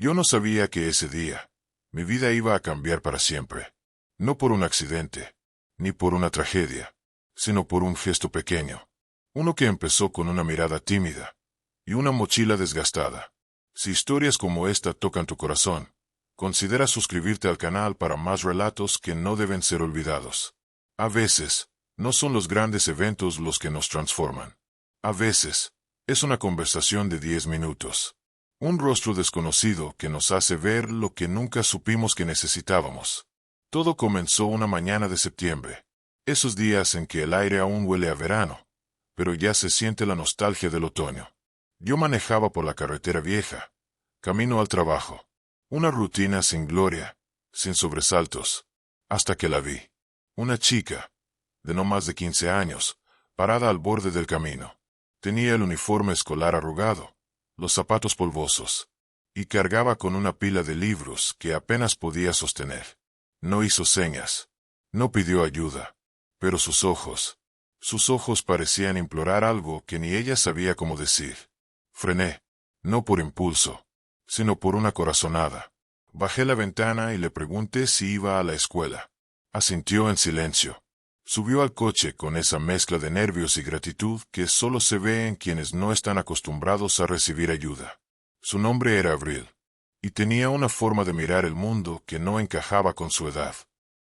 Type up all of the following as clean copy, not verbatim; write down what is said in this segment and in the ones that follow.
Yo no sabía que ese día, mi vida iba a cambiar para siempre. No por un accidente, ni por una tragedia, sino por un gesto pequeño. Uno que empezó con una mirada tímida y una mochila desgastada. Si historias como esta tocan tu corazón, considera suscribirte al canal para más relatos que no deben ser olvidados. A veces, no son los grandes eventos los que nos transforman. A veces, es una conversación de 10 minutos. Un rostro desconocido que nos hace ver lo que nunca supimos que necesitábamos. Todo comenzó una mañana de septiembre. Esos días en que el aire aún huele a verano, pero ya se siente la nostalgia del otoño. Yo manejaba por la carretera vieja, camino al trabajo. Una rutina sin gloria, sin sobresaltos, hasta que la vi. Una chica, de no más de 15 años, parada al borde del camino. Tenía el uniforme escolar arrugado, los zapatos polvosos, y cargaba con una pila de libros que apenas podía sostener. No hizo señas, no pidió ayuda, pero sus ojos parecían implorar algo que ni ella sabía cómo decir. Frené, no por impulso, sino por una corazonada. Bajé la ventana y le pregunté si iba a la escuela. Asintió en silencio. Subió al coche con esa mezcla de nervios y gratitud que solo se ve en quienes no están acostumbrados a recibir ayuda. Su nombre era Abril, y tenía una forma de mirar el mundo que no encajaba con su edad,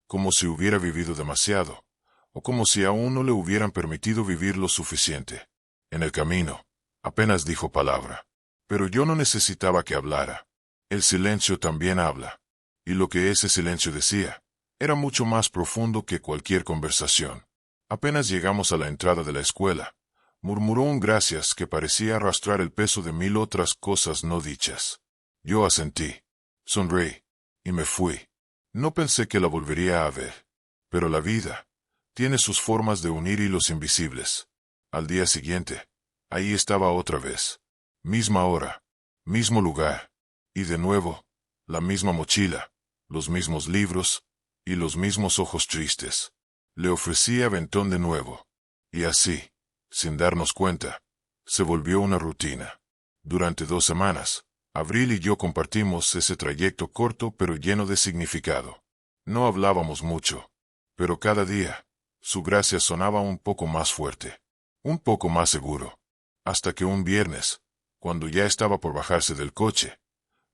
como si hubiera vivido demasiado, o como si aún no le hubieran permitido vivir lo suficiente. En el camino, apenas dijo palabra, pero yo no necesitaba que hablara. El silencio también habla, y lo que ese silencio decía era mucho más profundo que cualquier conversación. Apenas llegamos a la entrada de la escuela, murmuró un gracias que parecía arrastrar el peso de 1000 otras cosas no dichas. Yo asentí, sonreí, y me fui. No pensé que la volvería a ver. Pero la vida tiene sus formas de unir hilos invisibles. Al día siguiente, ahí estaba otra vez. Misma hora, mismo lugar, y de nuevo, la misma mochila, los mismos libros, y los mismos ojos tristes. Le ofrecí aventón de nuevo. Y así, sin darnos cuenta, se volvió una rutina. Durante 2 semanas, Abril y yo compartimos ese trayecto corto pero lleno de significado. No hablábamos mucho, pero cada día, su gracia sonaba un poco más fuerte, un poco más seguro. Hasta que un viernes, cuando ya estaba por bajarse del coche,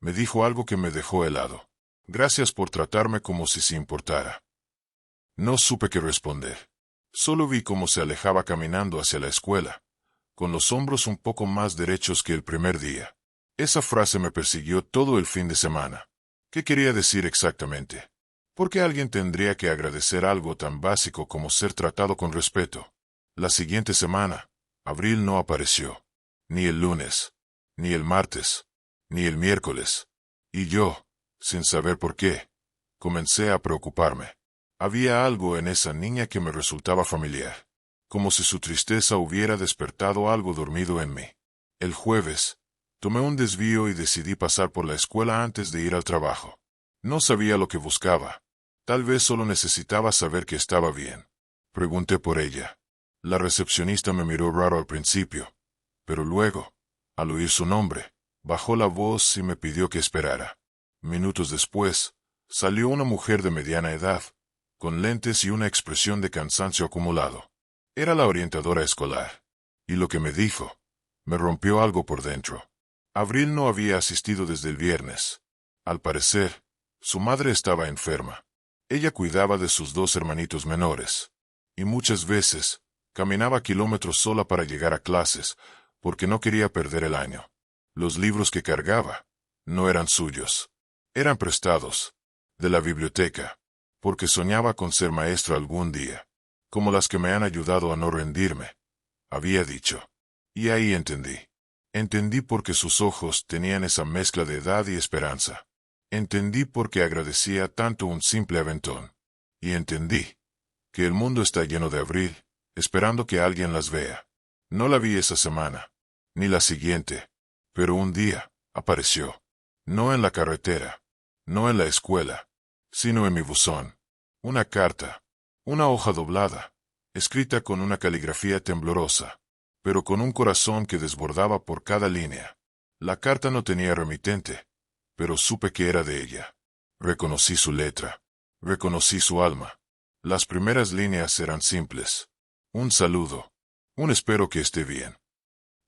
me dijo algo que me dejó helado. Gracias por tratarme como si se importara. No supe qué responder. Solo vi cómo se alejaba caminando hacia la escuela, con los hombros un poco más derechos que el primer día. Esa frase me persiguió todo el fin de semana. ¿Qué quería decir exactamente? ¿Por qué alguien tendría que agradecer algo tan básico como ser tratado con respeto? La siguiente semana, Abril no apareció. Ni el lunes, ni el martes, ni el miércoles. Y yo, sin saber por qué, comencé a preocuparme. Había algo en esa niña que me resultaba familiar, como si su tristeza hubiera despertado algo dormido en mí. El jueves, tomé un desvío y decidí pasar por la escuela antes de ir al trabajo. No sabía lo que buscaba. Tal vez solo necesitaba saber que estaba bien. Pregunté por ella. La recepcionista me miró raro al principio, pero luego, al oír su nombre, bajó la voz y me pidió que esperara. Minutos después, salió una mujer de mediana edad, con lentes y una expresión de cansancio acumulado. Era la orientadora escolar. Y lo que me dijo, me rompió algo por dentro. Abril no había asistido desde el viernes. Al parecer, su madre estaba enferma. Ella cuidaba de sus 2 hermanitos menores. Y muchas veces, caminaba kilómetros sola para llegar a clases, porque no quería perder el año. Los libros que cargaba no eran suyos. Eran prestados, de la biblioteca, porque soñaba con ser maestra algún día, como las que me han ayudado a no rendirme, había dicho. Y ahí entendí. Entendí por qué sus ojos tenían esa mezcla de edad y esperanza. Entendí por qué agradecía tanto un simple aventón. Y entendí que el mundo está lleno de Abril, esperando que alguien las vea. No la vi esa semana, ni la siguiente, pero un día, apareció. No en la carretera, no en la escuela, sino en mi buzón. Una carta, una hoja doblada, escrita con una caligrafía temblorosa, pero con un corazón que desbordaba por cada línea. La carta no tenía remitente, pero supe que era de ella. Reconocí su letra. Reconocí su alma. Las primeras líneas eran simples. Un saludo. Un espero que esté bien.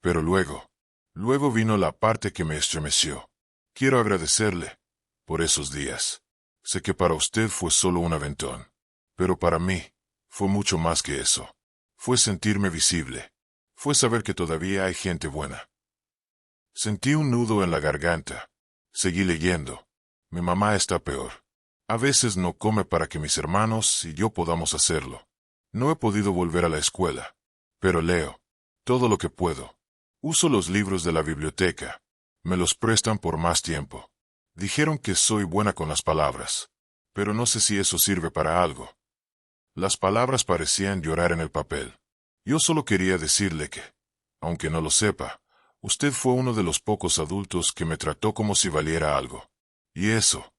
Pero luego vino la parte que me estremeció. Quiero agradecerle por esos días. Sé que para usted fue solo un aventón, pero para mí fue mucho más que eso. Fue sentirme visible. Fue saber que todavía hay gente buena. Sentí un nudo en la garganta. Seguí leyendo. Mi mamá está peor. A veces no come para que mis hermanos y yo podamos hacerlo. No he podido volver a la escuela, pero leo todo lo que puedo. Uso los libros de la biblioteca. Me los prestan por más tiempo. Dijeron que soy buena con las palabras, pero no sé si eso sirve para algo. Las palabras parecían llorar en el papel. Yo solo quería decirle que, aunque no lo sepa, usted fue uno de los pocos adultos que me trató como si valiera algo. Y eso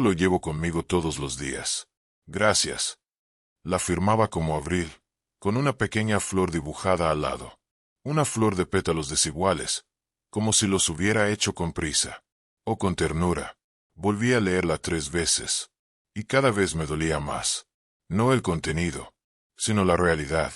lo llevo conmigo todos los días. Gracias. La firmaba como Abril, con una pequeña flor dibujada al lado. Una flor de pétalos desiguales, como si los hubiera hecho con prisa. O con ternura. Volví a leerla 3 veces. Y cada vez me dolía más. No el contenido, sino la realidad.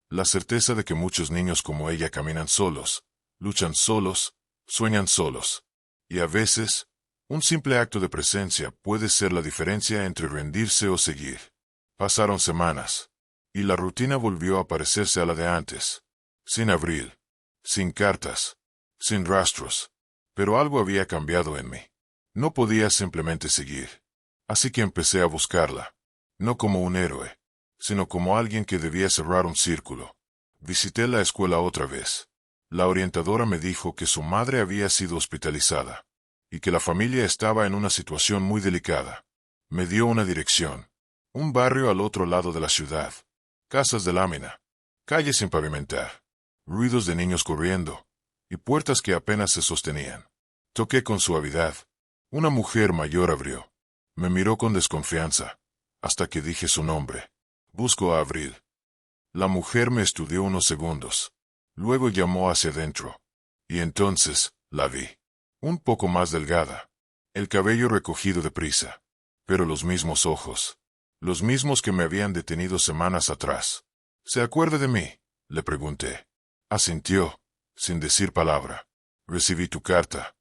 La certeza de que muchos niños como ella caminan solos, luchan solos, sueñan solos. Y a veces, un simple acto de presencia puede ser la diferencia entre rendirse o seguir. Pasaron semanas. Y la rutina volvió a parecerse a la de antes. Sin Abril. Sin cartas. Sin rastros. Pero algo había cambiado en mí. No podía simplemente seguir. Así que empecé a buscarla. No como un héroe, sino como alguien que debía cerrar un círculo. Visité la escuela otra vez. La orientadora me dijo que su madre había sido hospitalizada, y que la familia estaba en una situación muy delicada. Me dio una dirección. Un barrio al otro lado de la ciudad. Casas de lámina. Calles sin pavimentar. Ruidos de niños corriendo. Y puertas que apenas se sostenían. Toqué con suavidad. Una mujer mayor abrió. Me miró con desconfianza, hasta que dije su nombre. Busco a Abril. La mujer me estudió unos segundos. Luego llamó hacia adentro. Y entonces, la vi. Un poco más delgada. El cabello recogido deprisa. Pero los mismos ojos. Los mismos que me habían detenido semanas atrás. ¿Se acuerda de mí?, le pregunté. Asintió, sin decir palabra. Recibí tu carta.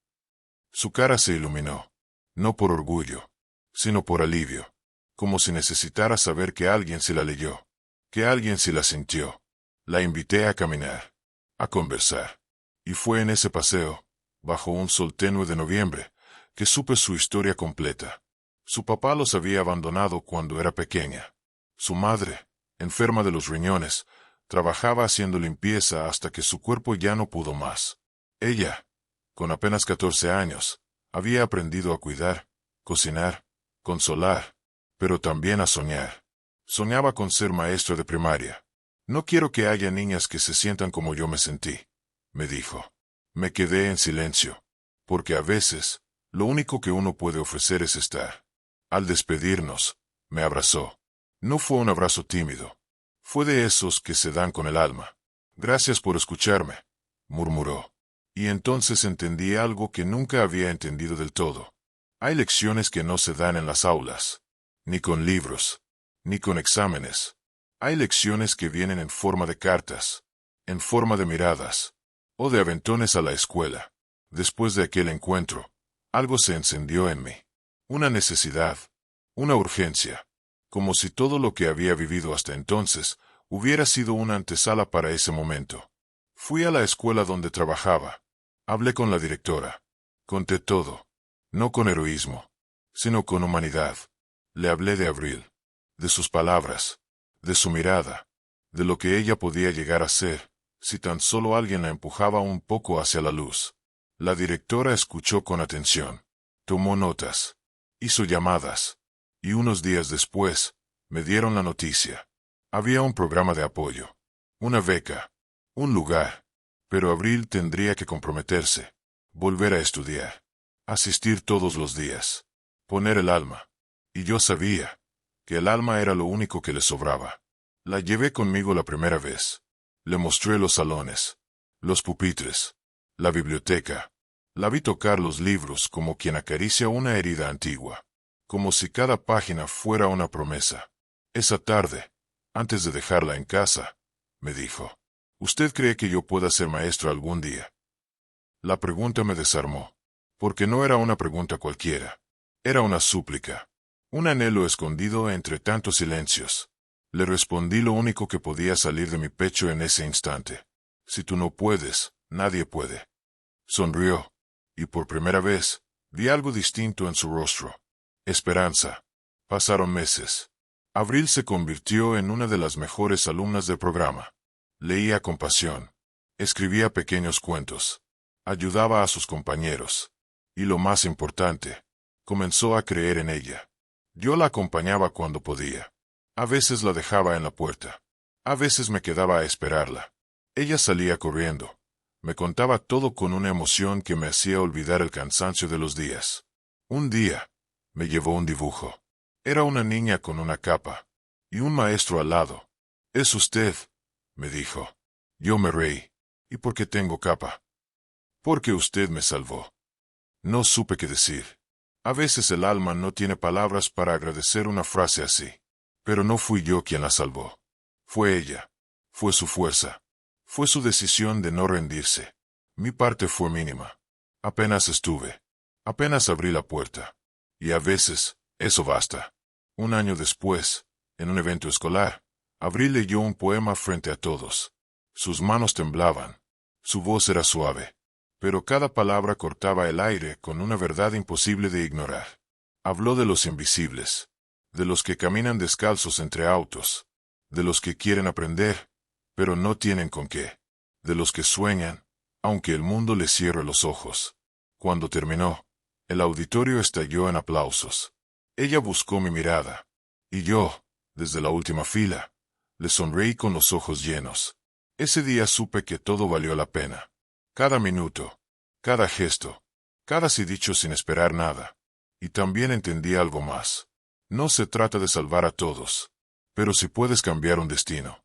Su cara se iluminó. No por orgullo, sino por alivio. Como si necesitara saber que alguien sí la leyó. Que alguien sí la sintió. La invité a caminar. A conversar. Y fue en ese paseo, bajo un sol tenue de noviembre, que supe su historia completa. Su papá los había abandonado cuando era pequeña. Su madre, enferma de los riñones, trabajaba haciendo limpieza hasta que su cuerpo ya no pudo más. Ella, con apenas 14 años, había aprendido a cuidar, cocinar, consolar, pero también a soñar. Soñaba con ser maestra de primaria. No quiero que haya niñas que se sientan como yo me sentí, me dijo. Me quedé en silencio, porque a veces, lo único que uno puede ofrecer es estar. Al despedirnos, me abrazó. No fue un abrazo tímido. Fue de esos que se dan con el alma. Gracias por escucharme, murmuró. Y entonces entendí algo que nunca había entendido del todo. Hay lecciones que no se dan en las aulas, ni con libros, ni con exámenes. Hay lecciones que vienen en forma de cartas, en forma de miradas, o de aventones a la escuela. Después de aquel encuentro, algo se encendió en mí. Una necesidad, una urgencia, como si todo lo que había vivido hasta entonces hubiera sido una antesala para ese momento. Fui a la escuela donde trabajaba. Hablé con la directora. Conté todo. No con heroísmo, sino con humanidad. Le hablé de Abril, de sus palabras, de su mirada, de lo que ella podía llegar a ser, si tan solo alguien la empujaba un poco hacia la luz. La directora escuchó con atención. Tomó notas. Hizo llamadas. Y unos días después, me dieron la noticia. Había un programa de apoyo. Una beca. Un lugar. Pero Abril tendría que comprometerse. Volver a estudiar. Asistir todos los días. Poner el alma. Y yo sabía que el alma era lo único que le sobraba. La llevé conmigo la primera vez. Le mostré los salones, los pupitres, la biblioteca, La vi tocar los libros como quien acaricia una herida antigua, como si cada página fuera una promesa. Esa tarde, antes de dejarla en casa, me dijo, ¿usted cree que yo pueda ser maestro algún día? La pregunta me desarmó, porque no era una pregunta cualquiera. Era una súplica, un anhelo escondido entre tantos silencios. Le respondí lo único que podía salir de mi pecho en ese instante. Si tú no puedes, nadie puede. Sonrió, y por primera vez, vi algo distinto en su rostro. Esperanza. Pasaron meses. Abril se convirtió en una de las mejores alumnas del programa. Leía con pasión. Escribía pequeños cuentos. Ayudaba a sus compañeros. Y lo más importante, comenzó a creer en ella. Yo la acompañaba cuando podía. A veces la dejaba en la puerta. A veces me quedaba a esperarla. Ella salía corriendo. Me contaba todo con una emoción que me hacía olvidar el cansancio de los días. Un día, me llevó un dibujo. Era una niña con una capa. Y un maestro al lado. «¿Es usted?», me dijo. Yo me reí. «¿Y por qué tengo capa?». «Porque usted me salvó». No supe qué decir. A veces el alma no tiene palabras para agradecer una frase así. Pero no fui yo quien la salvó. Fue ella. Fue su fuerza. Fue su decisión de no rendirse. Mi parte fue mínima. Apenas estuve. Apenas abrí la puerta. Y a veces, eso basta. Un año después, en un evento escolar, Abril leyó un poema frente a todos. Sus manos temblaban. Su voz era suave. Pero cada palabra cortaba el aire con una verdad imposible de ignorar. Habló de los invisibles. De los que caminan descalzos entre autos. De los que quieren aprender, pero no tienen con qué. De los que sueñan, aunque el mundo les cierre los ojos. Cuando terminó, el auditorio estalló en aplausos. Ella buscó mi mirada. Y yo, desde la última fila, le sonreí con los ojos llenos. Ese día supe que todo valió la pena. Cada minuto, cada gesto, cada sí dicho sin esperar nada. Y también entendí algo más. No se trata de salvar a todos. Pero si puedes cambiar un destino,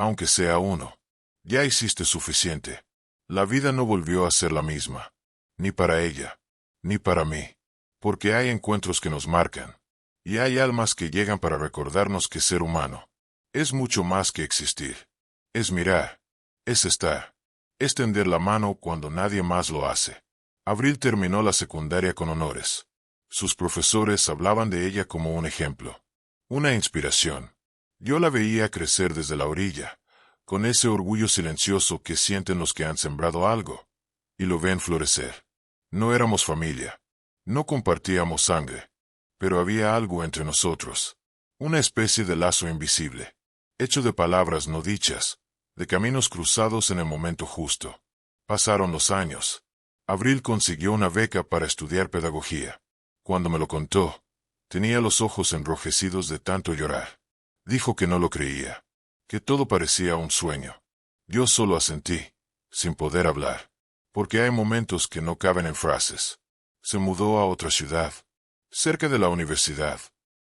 aunque sea uno, ya hiciste suficiente. La vida no volvió a ser la misma. Ni para ella, ni para mí. Porque hay encuentros que nos marcan. Y hay almas que llegan para recordarnos que ser humano es mucho más que existir. Es mirar. Es estar. Es tender la mano cuando nadie más lo hace. Abril terminó la secundaria con honores. Sus profesores hablaban de ella como un ejemplo. Una inspiración. Yo la veía crecer desde la orilla, con ese orgullo silencioso que sienten los que han sembrado algo, y lo ven florecer. No éramos familia. No compartíamos sangre. Pero había algo entre nosotros. Una especie de lazo invisible, hecho de palabras no dichas, de caminos cruzados en el momento justo. Pasaron los años. Abril consiguió una beca para estudiar pedagogía. Cuando me lo contó, tenía los ojos enrojecidos de tanto llorar. Dijo que no lo creía, que todo parecía un sueño. Yo solo asentí, sin poder hablar, porque hay momentos que no caben en frases. Se mudó a otra ciudad, cerca de la universidad.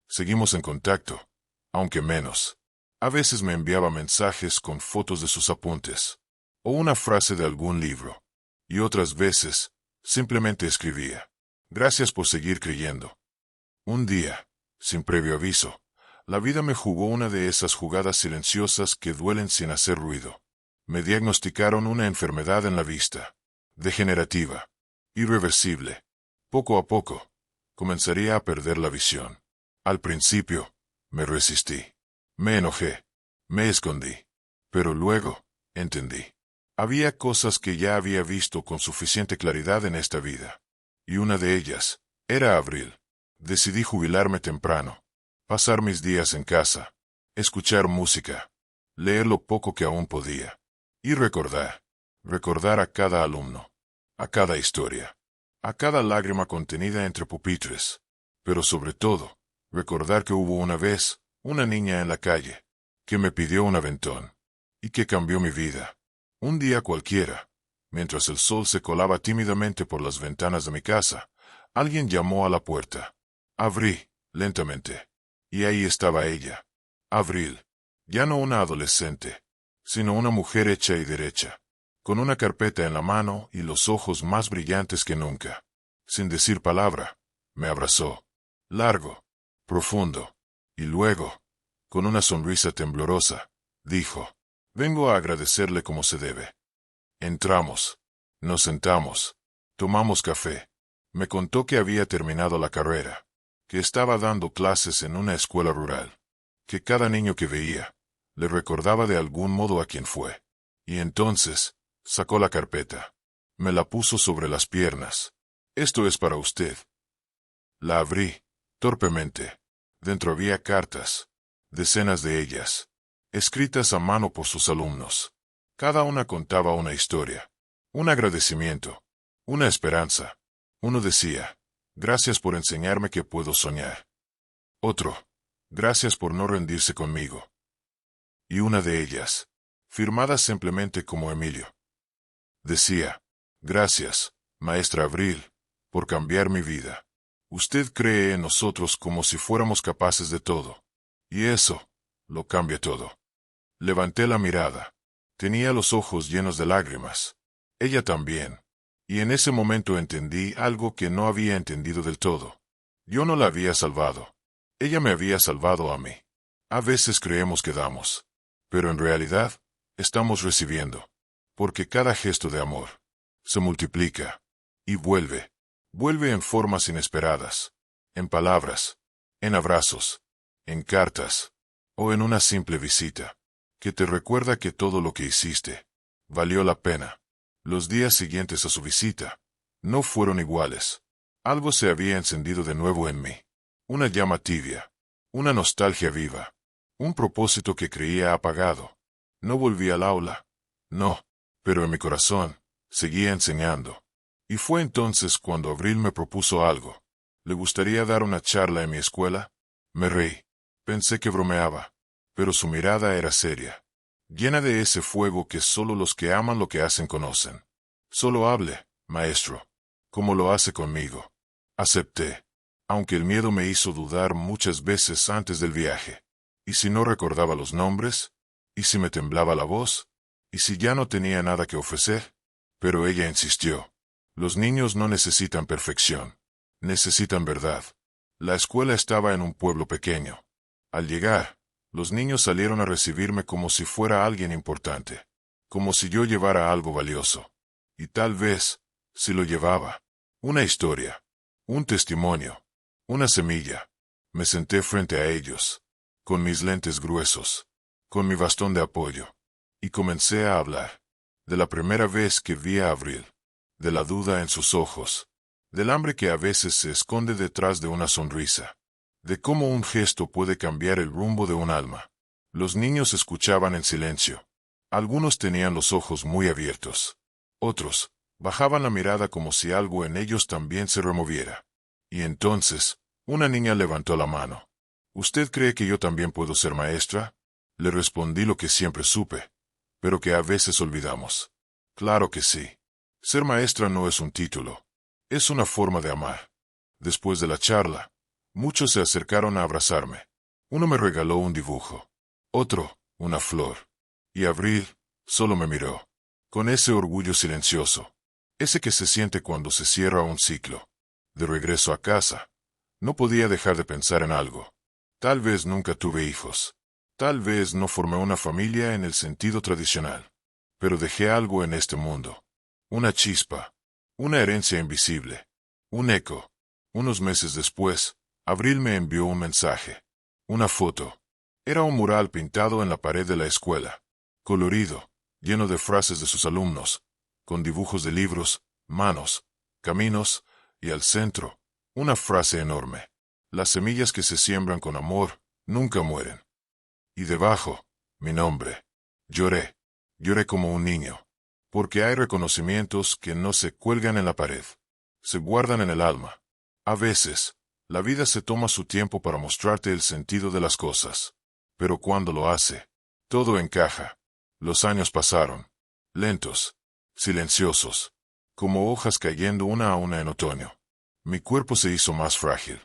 Seguimos en contacto, aunque menos. A veces me enviaba mensajes con fotos de sus apuntes, o una frase de algún libro. Y otras veces, simplemente escribía: «Gracias por seguir creyendo». Un día, sin previo aviso, la vida me jugó una de esas jugadas silenciosas que duelen sin hacer ruido. Me diagnosticaron una enfermedad en la vista, degenerativa, irreversible. Poco a poco, comenzaría a perder la visión. Al principio, me resistí. Me enojé. Me escondí. Pero luego, entendí. Había cosas que ya había visto con suficiente claridad en esta vida. Y una de ellas era Abril. Decidí jubilarme temprano. Pasar mis días en casa. Escuchar música. Leer lo poco que aún podía. Y recordar. Recordar a cada alumno. A cada historia. A cada lágrima contenida entre pupitres. Pero sobre todo, recordar que hubo una vez una niña en la calle, que me pidió un aventón, y que cambió mi vida. Un día cualquiera, mientras el sol se colaba tímidamente por las ventanas de mi casa, alguien llamó a la puerta. Abrí, lentamente, y ahí estaba ella. Abril, ya no una adolescente, sino una mujer hecha y derecha, con una carpeta en la mano y los ojos más brillantes que nunca. Sin decir palabra, me abrazó. Largo, profundo. Y luego, con una sonrisa temblorosa, dijo, «Vengo a agradecerle como se debe». Entramos. Nos sentamos. Tomamos café. Me contó que había terminado la carrera, que estaba dando clases en una escuela rural, que cada niño que veía le recordaba de algún modo a quien fue. Y entonces, sacó la carpeta. Me la puso sobre las piernas. «Esto es para usted». La abrí, torpemente. Dentro había cartas, decenas de ellas, escritas a mano por sus alumnos. Cada una contaba una historia, un agradecimiento, una esperanza. Uno decía, «Gracias por enseñarme que puedo soñar». Otro, «Gracias por no rendirse conmigo». Y una de ellas, firmada simplemente como Emilio, decía, «Gracias, maestra Abril, por cambiar mi vida. Usted cree en nosotros como si fuéramos capaces de todo. Y eso lo cambia todo». Levanté la mirada. Tenía los ojos llenos de lágrimas. Ella también. Y en ese momento entendí algo que no había entendido del todo. Yo no la había salvado. Ella me había salvado a mí. A veces creemos que damos, pero en realidad estamos recibiendo. Porque cada gesto de amor se multiplica y vuelve. Vuelve en formas inesperadas, en palabras, en abrazos, en cartas, o en una simple visita, que te recuerda que todo lo que hiciste valió la pena. Los días siguientes a su visita no fueron iguales. Algo se había encendido de nuevo en mí. Una llama tibia, una nostalgia viva, un propósito que creía apagado. No volví al aula, no, pero en mi corazón seguía enseñando. Y fue entonces cuando Abril me propuso algo. ¿Le gustaría dar una charla en mi escuela? Me reí. Pensé que bromeaba, pero su mirada era seria, llena de ese fuego que solo los que aman lo que hacen conocen. «Solo hable, maestro, como lo hace conmigo». Acepté, aunque el miedo me hizo dudar muchas veces antes del viaje. ¿Y si no recordaba los nombres? ¿Y si me temblaba la voz? ¿Y si ya no tenía nada que ofrecer? Pero ella insistió. Los niños no necesitan perfección, necesitan verdad. La escuela estaba en un pueblo pequeño. Al llegar, los niños salieron a recibirme como si fuera alguien importante, como si yo llevara algo valioso. Y tal vez, si lo llevaba, una historia, un testimonio, una semilla. Me senté frente a ellos, con mis lentes gruesos, con mi bastón de apoyo, y comencé a hablar, de la primera vez que vi a Abril, de la duda en sus ojos, del hambre que a veces se esconde detrás de una sonrisa, de cómo un gesto puede cambiar el rumbo de un alma. Los niños escuchaban en silencio. Algunos tenían los ojos muy abiertos. Otros bajaban la mirada como si algo en ellos también se removiera. Y entonces, una niña levantó la mano. «¿Usted cree que yo también puedo ser maestra?». Le respondí lo que siempre supe, pero que a veces olvidamos. «Claro que sí. Ser maestra no es un título. Es una forma de amar». Después de la charla, muchos se acercaron a abrazarme. Uno me regaló un dibujo. Otro, una flor. Y Abril solo me miró, con ese orgullo silencioso, ese que se siente cuando se cierra un ciclo. De regreso a casa, no podía dejar de pensar en algo. Tal vez nunca tuve hijos. Tal vez no formé una familia en el sentido tradicional. Pero dejé algo en este mundo. Una chispa, una herencia invisible, un eco. Unos meses después, Abril me envió un mensaje, una foto. Era un mural pintado en la pared de la escuela, colorido, lleno de frases de sus alumnos, con dibujos de libros, manos, caminos, y al centro, una frase enorme. «Las semillas que se siembran con amor nunca mueren». Y debajo, mi nombre. Lloré. Lloré como un niño. Porque hay reconocimientos que no se cuelgan en la pared. Se guardan en el alma. A veces, la vida se toma su tiempo para mostrarte el sentido de las cosas. Pero cuando lo hace, todo encaja. Los años pasaron. Lentos. Silenciosos. Como hojas cayendo una a una en otoño. Mi cuerpo se hizo más frágil.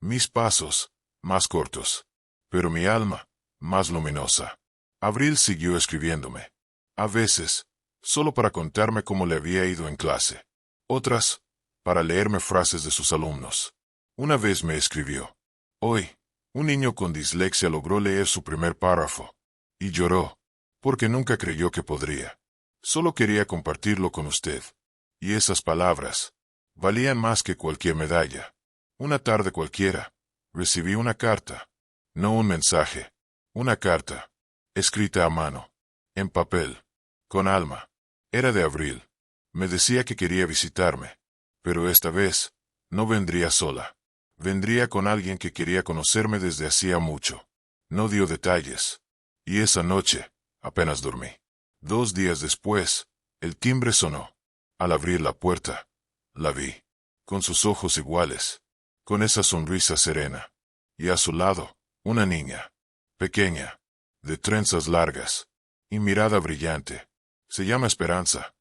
Mis pasos, más cortos. Pero mi alma, más luminosa. Abril siguió escribiéndome. A veces, solo para contarme cómo le había ido en clase. Otras, para leerme frases de sus alumnos. Una vez me escribió: hoy, un niño con dislexia logró leer su primer párrafo. Y lloró, porque nunca creyó que podría. Solo quería compartirlo con usted. Y esas palabras valían más que cualquier medalla. Una tarde cualquiera, recibí una carta. No un mensaje. Una carta. Escrita a mano. En papel. Con alma. Era de Avril. Me decía que quería visitarme. Pero esta vez, no vendría sola. Vendría con alguien que quería conocerme desde hacía mucho. No dio detalles. Y esa noche, apenas dormí. 2 días después, el timbre sonó. Al abrir la puerta, la vi. Con sus ojos iguales. Con esa sonrisa serena. Y a su lado, una niña. Pequeña. De trenzas largas. Y mirada brillante. Se llama Esperanza,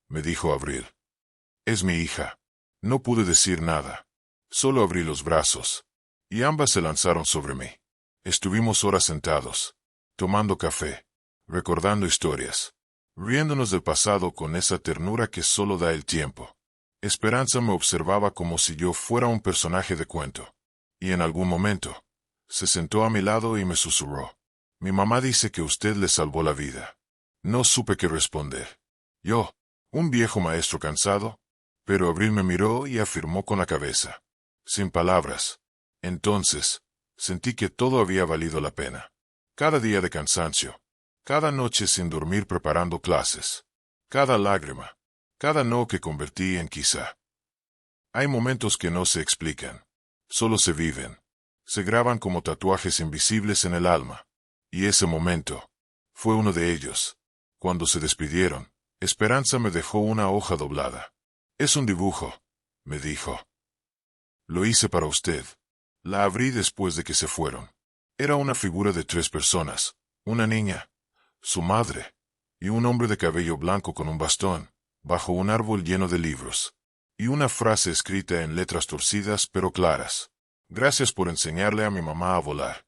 me dijo Avril. Es mi hija. No pude decir nada. Solo abrí los brazos. Y ambas se lanzaron sobre mí. Estuvimos horas sentados, tomando café, recordando historias, riéndonos del pasado con esa ternura que solo da el tiempo. Esperanza me observaba como si yo fuera un personaje de cuento. Y en algún momento, se sentó a mi lado y me susurró: mi mamá dice que usted le salvó la vida. No supe qué responder. Yo, un viejo maestro cansado, pero Avril me miró y afirmó con la cabeza. Sin palabras. Entonces, sentí que todo había valido la pena. Cada día de cansancio, cada noche sin dormir preparando clases, cada lágrima, cada no que convertí en quizá. Hay momentos que no se explican, solo se viven, se graban como tatuajes invisibles en el alma. Y ese momento fue uno de ellos. Cuando se despidieron, Esperanza me dejó una hoja doblada. Es un dibujo, me dijo. Lo hice para usted. La abrí después de que se fueron. Era una figura de 3 personas, una niña, su madre, y un hombre de cabello blanco con un bastón, bajo un árbol lleno de libros. Y una frase escrita en letras torcidas pero claras. Gracias por enseñarle a mi mamá a volar.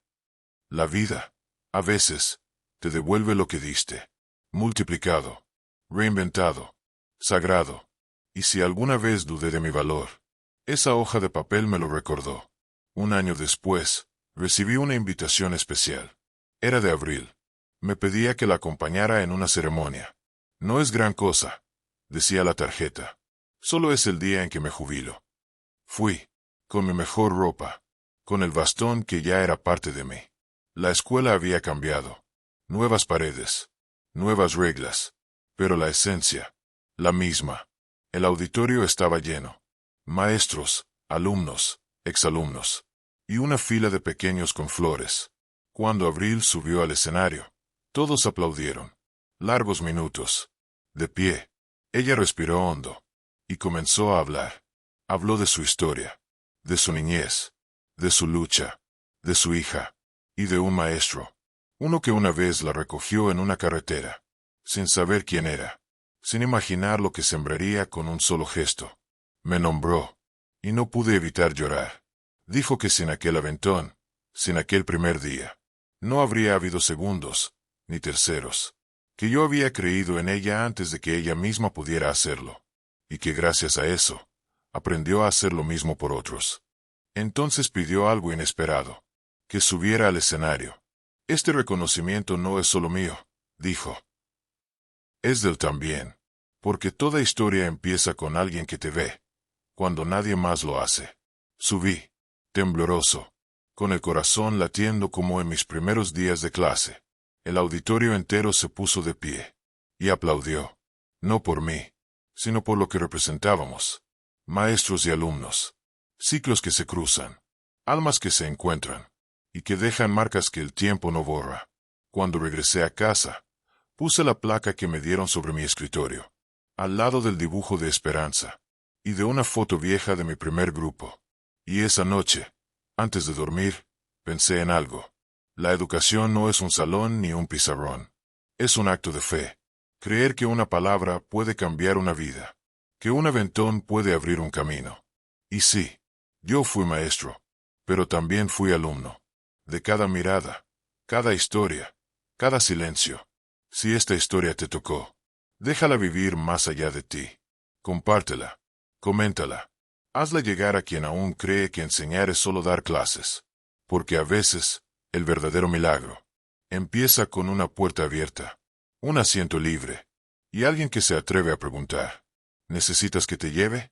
La vida, a veces, te devuelve lo que diste. Multiplicado, reinventado, sagrado. Y si alguna vez dudé de mi valor, esa hoja de papel me lo recordó. 1 año después, recibí una invitación especial. Era de Avril. Me pedía que la acompañara en una ceremonia. No es gran cosa, decía la tarjeta. Solo es el día en que me jubilo. Fui, con mi mejor ropa, con el bastón que ya era parte de mí. La escuela había cambiado. Nuevas paredes, nuevas reglas, pero la esencia, la misma. El auditorio estaba lleno. Maestros, alumnos, exalumnos, y una fila de pequeños con flores. Cuando Avril subió al escenario, todos aplaudieron. Largos minutos. De pie, ella respiró hondo, y comenzó a hablar. Habló de su historia, de su niñez, de su lucha, de su hija, y de un maestro, uno que una vez la recogió en una carretera, sin saber quién era, sin imaginar lo que sembraría con un solo gesto. Me nombró, y no pude evitar llorar. Dijo que sin aquel aventón, sin aquel primer día, no habría habido segundos, ni terceros, que yo había creído en ella antes de que ella misma pudiera hacerlo, y que gracias a eso, aprendió a hacer lo mismo por otros. Entonces pidió algo inesperado, que subiera al escenario. Este reconocimiento no es solo mío, dijo. Es del también, porque toda historia empieza con alguien que te ve, cuando nadie más lo hace. Subí, tembloroso, con el corazón latiendo como en mis primeros días de clase. El auditorio entero se puso de pie, y aplaudió, no por mí, sino por lo que representábamos. Maestros y alumnos, ciclos que se cruzan, almas que se encuentran, y que dejan marcas que el tiempo no borra. Cuando regresé a casa, puse la placa que me dieron sobre mi escritorio, al lado del dibujo de Esperanza, y de una foto vieja de mi primer grupo. Y esa noche, antes de dormir, pensé en algo. La educación no es un salón ni un pizarrón. Es un acto de fe. Creer que una palabra puede cambiar una vida, que un aventón puede abrir un camino. Y sí, yo fui maestro, pero también fui alumno. De cada mirada, cada historia, cada silencio. Si esta historia te tocó, Déjala vivir más allá de ti. Compártela. Coméntala. Hazla llegar a quien aún cree que enseñar es solo dar clases. Porque a veces, el verdadero milagro empieza con una puerta abierta, un asiento libre, y alguien que se atreve a preguntar, ¿necesitas que te lleve?